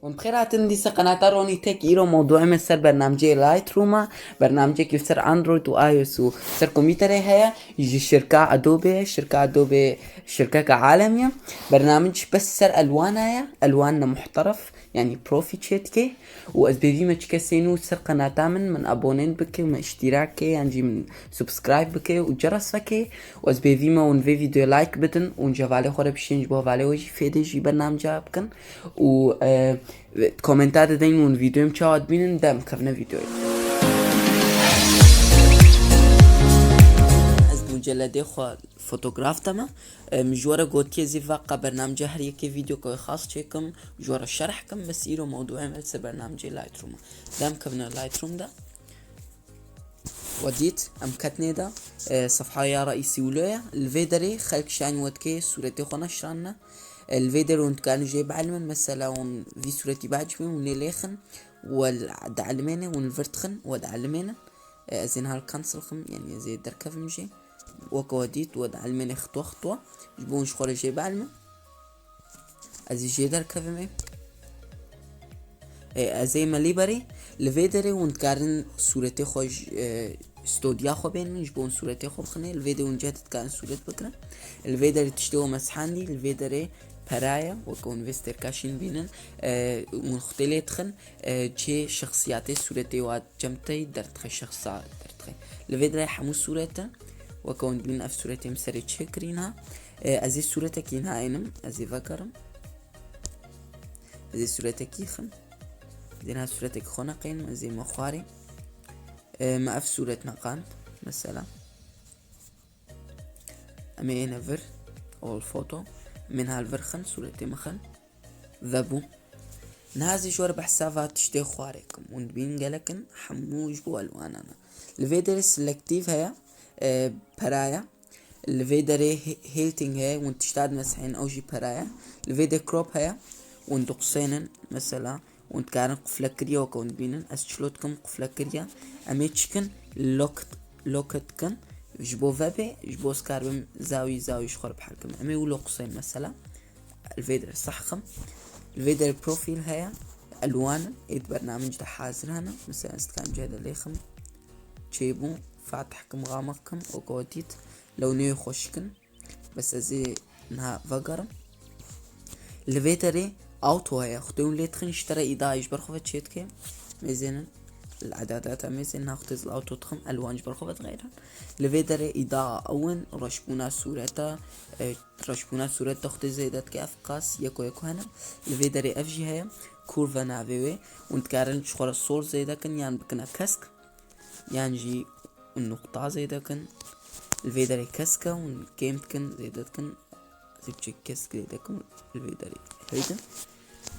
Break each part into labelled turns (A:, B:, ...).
A: بخيرات ديسا قناة روني تك إيرو موضوع مسر برنامجي لايت روما برنامجك يفسر أندرويد وآي أس وسر كمبيوتر هي يجي شركة أدوبي شركة كعالمية برنامج بس سر ألوانها ألواننا محترف يعني بروفي تشيتكي وأسبيبي متشكسينو سر قناة من أبونين بكي ومن اشتراكي يعني من سبسكرايب بكي وجرس بكي وأسبيبي ما ونفي فيديو لايك بتن ونجفالي خورا بشين جبوه فالي وجي فيدي جي برنامج بكن و كومنتات دايما من فيديو مشاهد بينن دام كفنا فيديو از مجلده خو فوتوغراف تما مجورا قوتي زي فاقا برنامج هريه كي فيديو كوي خاص تشيكم جورا شرح كم بس يرو موضوع ملسه برنامج لايت روم دام كفنا لايت روم ده وديت ام كتني ده صفحه يا رئيسي ولاية الفيدري خلق شان ودكي صورتي خونا شرانا الفيديو وانت كانوا جايب علما مثلا في صورتي بعجبي ونليخن والدعلمينه ونفرتخن ودعلمينه زين هالكنسل خم يعني زي دركف مشي وكوديت ودعلمينه خطوة جبون شخورة جايب علما ازي جي دركف مي زي ما ليبري الفيديو وانت كارن صورتي خوش استوديا خو بين جبون صورتي خو بخني الفيديو ونجات كان صورت بكره الفيديو تشتو مسحاندي الفيديو برايا وكون فيستر كاشين بينن مختلف خن شيء شخصياتي صورتي وات جمتي درت شخصات درت الفيديو حمو صورته وكون بين اف صورتي مسري تشكرينها ازي صورتك ينهاينم ازي فكرم ازي صورتك يخن زين صورتك خنقين ازي مخاري ما في صورة نقان مثلا أمي نفر أو الفوتو من هالفرخن صورتي مخن ذبو نهازي شور بحسابات تشتي خواريكم ونبين قالكن حموج بو ألواننا الفيدري سلكتيف هيا برايا الفيدري هيلتينج هيا وانتشتاد مسحين أوجي برايا الفيدري كروب هيا وندقصينن مثلا وانت كارن قفلكريا وكون بينن اسشلوتكم قفلكريا اميتشكن لوكتكن جبو فابي جبو سكاربم زاوي شخور بحالكم امي ولو قصين مثلا الفيدر صحكم الفيدر بروفيل هيا الوان ايد برنامج ده حاضر هنا مثلا استكان جهد ليخم تشيبو فاتحكم غامقكم وقوتيت لو نيو خوشكن بس ازي انها فقرم الفيدري اوتو هيا خدون لي تخن اشترى ايدايش برخوفة شيتكي ميزين العدادات ميزين ناختز الاوتو تخم الوانج برخوفة غيرها لفيدري ايدا اون رشبونا صورتا رشبونا صورت تختز زيدات كافقاس يكو هنا لفيدري افجي هيا كورفا نافيوي ونتكارن شخور الصور زيدا كن يعني بكنا كسك يعني جي النقطة زيدا كن الفيدري كسكا ونكيمت كن زيدا كن زيبتشي كسك زيدا كن الفيدري هيدا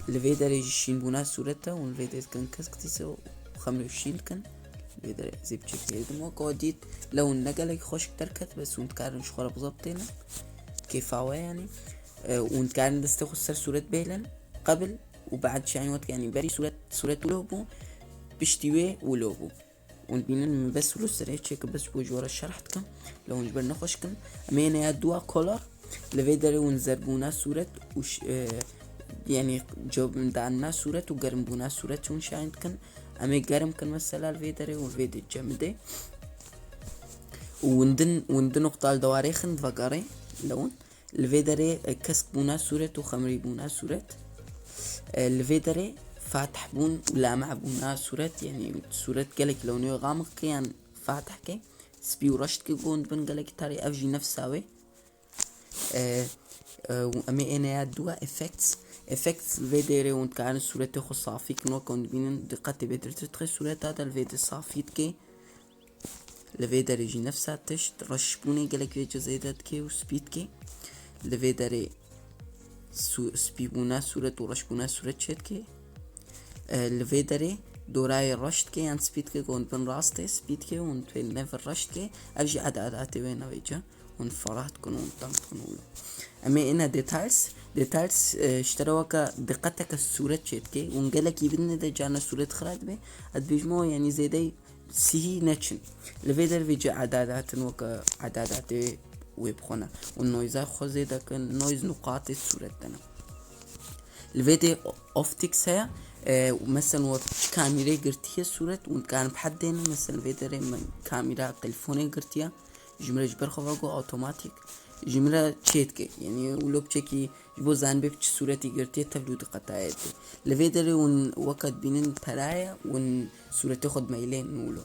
A: الفيدر يجيشين بونا صورته والفيدر كان كسكتيسو 25 كان الفيدر زي بشكل هيدا مو قاديت لو النقلك خوش تركت بس ونتكارن شخورة بزبطينا كيفاوة يعني ونتكارن دستخو سر صورة بيلن قبل وبعد شاين وقت يعني بري صورة لوبو بشتوي ولوبو ونبينن بس ولو سريتشيك بس بوجورة الشرحتكم لو نجبر نخوشكم امينا يا دوا كولر الفيدر ونزربونا صورة وش يعني جوب من دعنا صورة وقرم بونا صورة ونشاهد كن أمي قرم كن مثلا الفيديو والفيديو جامدة وندن نقطة الدواريخن فقاري لون الفيديو كسك بونا صورة وخمري بونا صورة الفيديو فاتح بون ولامع بونا صورة يعني صورة قالك لونيو غامق يعني فاتح كي سبي ورشت كي قوند بن قالك تاري أفجي نفساوي وأمي أنا دوا effects الفيديو وانت كان الصورة خو صافي كنو كون بين دقة بدر تدخل الصورة هذا الفيديو صافي كي الفيديو يجي نفسها تشت رشبوني قالك فيديو زيدات كي وسبيد كي الفيديو سبيبونا صورة ورشبونا صورة شد كي الفيديو دوراي رشت كي عن سبيد كي كون بن راستي سبيد كي وانت في نفر رشت كي أجي عداتي وين أبيجا ونفرحت كنون طمت كنون أما إنا ديتايلز اشتروك دقتك الصورة شيتكي ونقلك يبني ده جانا صورة خراد بي أدبيجمو يعني زي دي سيهي نتشن الفيدر فيجي عدادات وك عدادات ويبخونا والنويزا خوزي ده كان نويز نقاط الصورة دنا الفيديو اوفتكس هي مثلا وقت كاميرا قرتيها صورة وكان بحدين مثلا فيديو من كاميرا تلفوني قرتيها جمرة جبر خواجو اوتوماتيك جمرة تشيتك يعني ولو بتشكي جبو زان بيبتش صورتي قرتيها تبلو قطعات الفيديو ون وقت بينن برايا ون صورتي خد ميلين نولو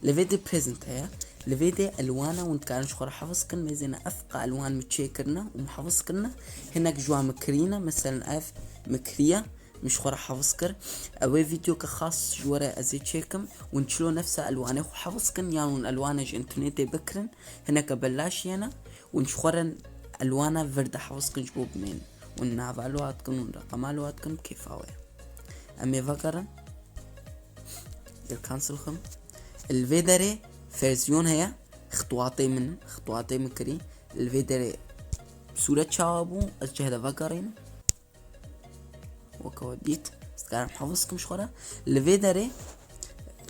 A: الفيديو بريزنت هي الفيديو الوانا وانت كان شخور حفظ كن مزينا افقى الوان متشيكرنا ومحفظ كنا هناك جوا مكرينا مثلا اف مكرية مش خورا حفظ كر اوي فيديو كخاص جورا ازي تشيكم ونشلو نفسه الوانه حفظ كن يعني الوانه انترنت بكرن هناك بلاش يانا ونشخورن الوانه فرد حفظ كن جبوب مين ونعفالوات كن ونرقمالوات كن كيف اوي امي فكرن الكانسل خم الفيدري فيرزيون هي خطواتي مكري الفيدري صورة شعبو الجهد فكرين وكوديت استقرار محفظكم شخورا الفيدري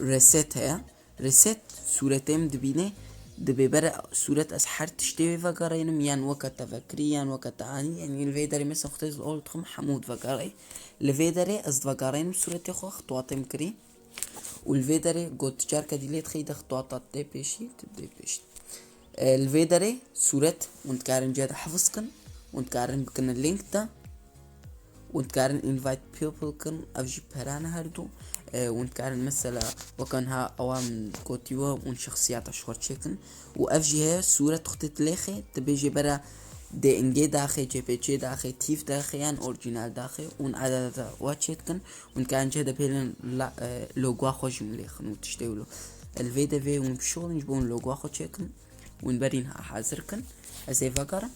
A: ريسيت هي ريسيت صورتين دبيني دبي برا صورة أسحر تشتوي فكرين يان وقت تفكري يان وقت تعاني يعني الفيدري مثلا اختيز الأول تخم حمود فكري الفيدري أصدفكرين صورة خو خطواتي مكري والفيدري قد تجار كديليت خيد خطوات تبدي بيشي الفيدري صورة وانتكارن جاد حفظكن وانتكارن بكن اللينك دا وانتكارن invite people كن افجي بهرانا هردو وانتكارن مثلا وكانها اوام كوتيوا ون شخصيات اشهر تشيكن وافجي هي صورة تخطيط ليخي تبيجي برا دي انجي داخي جي بي جي داخي تيف داخي يعني اورجينال داخي ون عدد واتشيتكن ون كان جهدا بيلن لوغوا خوش مليخن وتشتيولو الفيديو في ونبشول نجبون لوغوا خو تشيكن ونبرينها حازركن ازي فقرة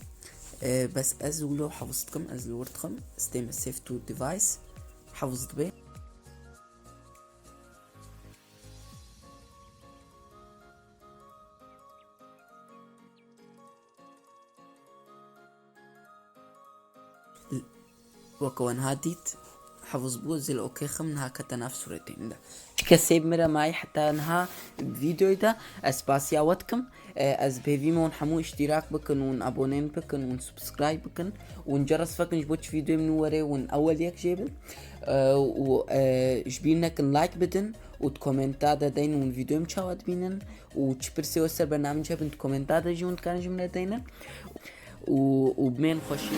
A: بس ازولو حفظتكم ازلورتكم ستيم سيف تو ديفايس حفظت بيه وكون هاديت حفظ بوز الاوكي خمنها كتناف صورتين ده كسيب مرة معي حتى انها فيديو ده اسباسيا واتكم از بيفيمون حمو اشتراك بكن ون ابونين بكن ون سبسكرايب بكن ون جرس فكن جبوتش فيديو من وري ون اول يك جيبن و جبينا كن لايك بدن وتكومنتا دين ون فيديو مشاهد بينن وتشبرسي وسر برنامج هبن تكومنتا جون كان جملة دينا وبمين خوشي